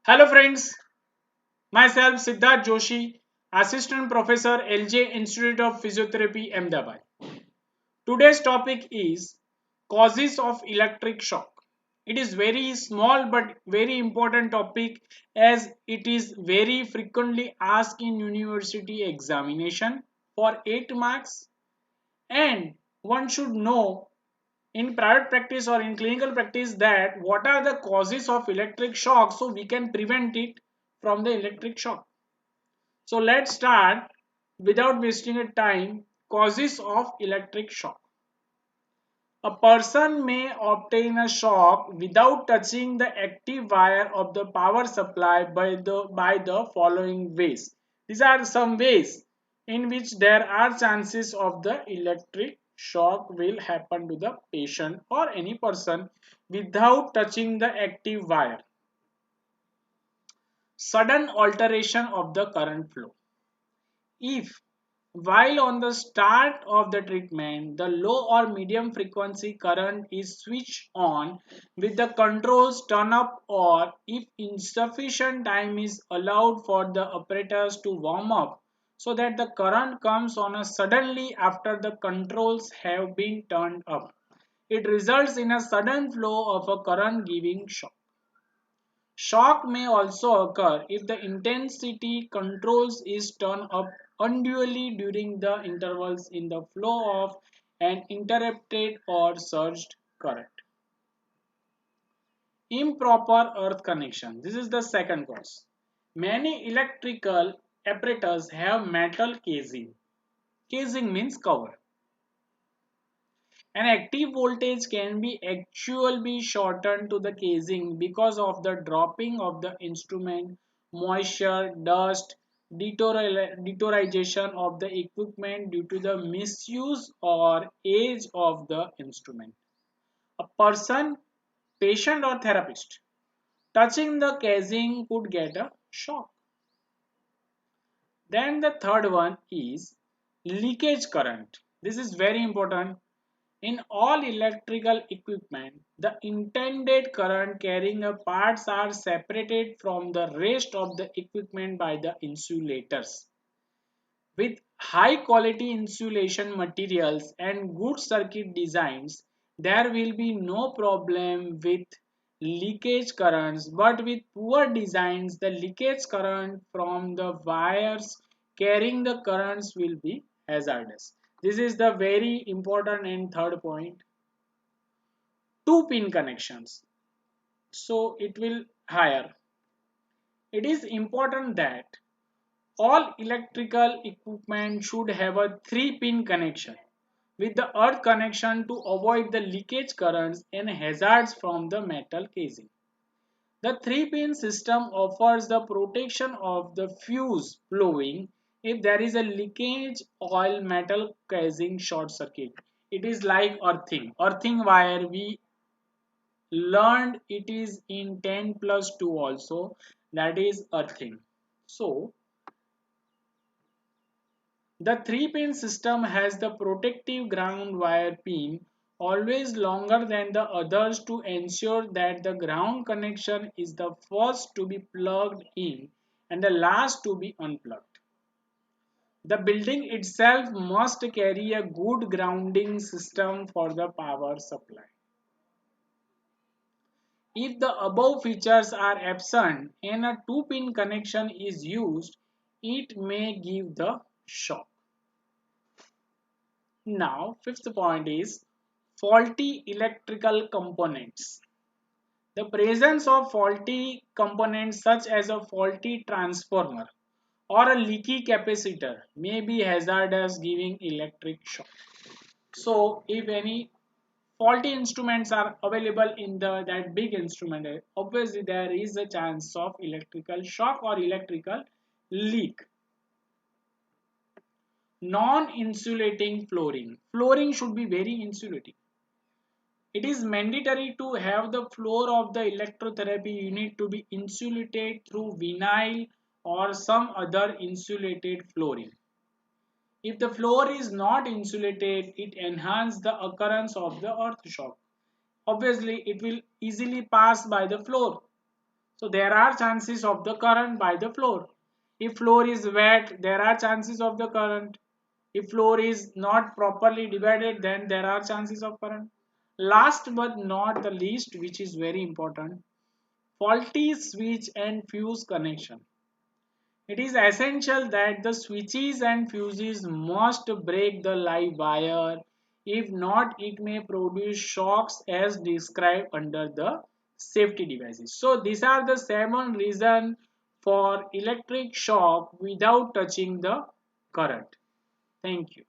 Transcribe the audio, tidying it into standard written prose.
Hello friends, myself Siddharth Joshi, Assistant Professor LJ Institute of Physiotherapy, Ahmedabad. Today's topic is causes of electric shock. It is very small but very important topic as it is very frequently asked in university examination for 8 marks, and one should know in private practice or in clinical practice that what are the causes of electric shock so we can prevent it from the electric shock. So let's start without wasting a time. Causes of electric shock. A person may obtain a shock without touching the active wire of the power supply by the following ways. These are some ways in which there are chances of the electric shock will happen to the patient or any person without touching the active wire. Sudden alteration of the current flow. If while on the start of the treatment, the low or medium frequency current is switched on with the controls turned up, or if insufficient time is allowed for the apparatus to warm up so that the current comes on a suddenly after the controls have been turned up, it results in a sudden flow of a current giving shock. Shock may also occur if the intensity controls is turned up unduly during the intervals in the flow of an interrupted or surged current. Improper earth connection. This is the second cause. Many electrical apparatus have metal casing. Casing means cover. An active voltage can be actually shortened to the casing because of the dropping of the instrument, moisture, dust, deterioration of the equipment due to the misuse or age of the instrument. A person, patient or therapist, touching the casing could get a shock. Then the third one is leakage current. This is very important. In all electrical equipment, the intended current carrying a parts are separated from the rest of the equipment by the insulators. With high quality insulation materials and good circuit designs, there will be no problem with leakage currents, but with poor designs, the leakage current from the wires carrying the currents will be hazardous. This is the very important and third point. Two pin connections, so it will higher. It is important that all electrical equipment should have a 3-pin connection with the earth connection to avoid the leakage currents and hazards from the metal casing. The 3-pin system offers the protection of the fuse blowing if there is a leakage oil metal casing short circuit. It is like earthing. Earthing wire we learned it is in 10 plus 2 also, that is earthing. So the 3-pin system has the protective ground wire pin always longer than the others to ensure that the ground connection is the first to be plugged in and the last to be unplugged. The building itself must carry a good grounding system for the power supply. If the above features are absent and a 2-pin connection is used, it may give the shock. Now, fifth point is faulty electrical components. The presence of faulty components such as a faulty transformer or a leaky capacitor may be hazardous, giving electric shock. So if any faulty instruments are available in that big instrument, obviously there is a chance of electrical shock or electrical leak. Non-insulating flooring. Flooring should be very insulating. It is mandatory to have the floor of the electrotherapy unit to be insulated through vinyl or some other insulated flooring. If the floor is not insulated, it enhances the occurrence of the earth shock. Obviously, it will easily pass by the floor. So there are chances of the current by the floor. If floor is wet, there are chances of the current. If floor is not properly divided, then there are chances of current. Last but not the least, which is very important, faulty switch and fuse connection. It is essential that the switches and fuses must break the live wire. If not, it may produce shocks as described under the safety devices. So these are the 7 reasons for electric shock without touching the current. Thank you.